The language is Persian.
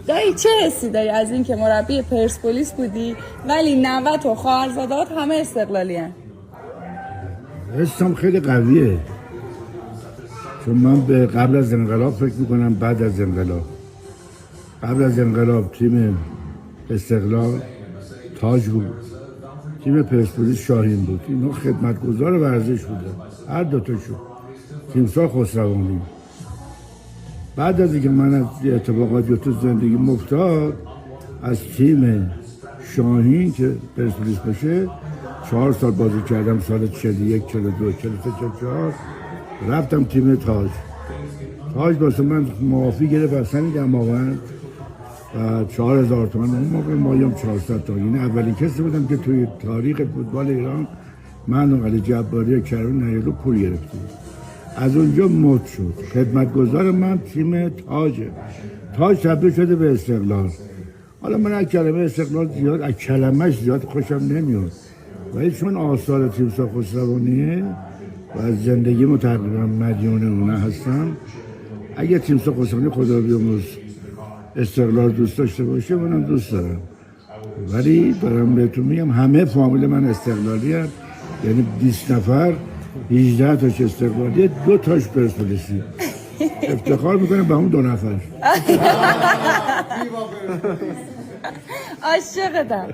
دایی چه حسی داری از این که مربی پرسپولیس بودی ولی 90 و خواهرزادات همه استقلالی هن؟ حسم خیلی قویه، چون من به قبل از انقلاب فکر میکنم بعد از انقلاب. قبل از انقلاب تیم استقلال تاج بود، تیم پرسپولیس شاهین بود. اینا خدمتگزار ورزش بودن هر دوتاشون، تیمسار خسروانی. بعد از اینکه من از اتفاقاتی تو زندگی افتاد، از تیم شاهین که پرسپولیس باشه 4 سال بازی کردم، سال 41 42 43 44 رفتم تیم تاج. تاج واسه من معافی گرفت از همین دماوند و 4000 تومان اون موقع، مایم 400 تومان. یعنی اولین کسی بودم که توی تاریخ فوتبال ایران من و علی جباری و کریم نیلو پول گرفتیم. از اونجا مد شد. خدمتگزار من تیم تاجه. تاج تبدیل شده به استقلال. حالا من از کلمه استقلال زیاد، از کلمهش زیاد خوشم نمیاد، ولی چون آثار تیمسار خسروانیه و از زندگیمو تقریبا مدیون اونه هستم، اگه تیمسار خسروانی خدا بیامرز استقلال دوست داشته باشه منم دوست دارم. ولی دارم بهتون میگم همه فامیل من استقلالی هم. یعنی 20 نفر 18 تاش استقلالیه، 2 تاش پرسپولیسی. افتخار میکنم به اون 2 نفر. عاشقتم.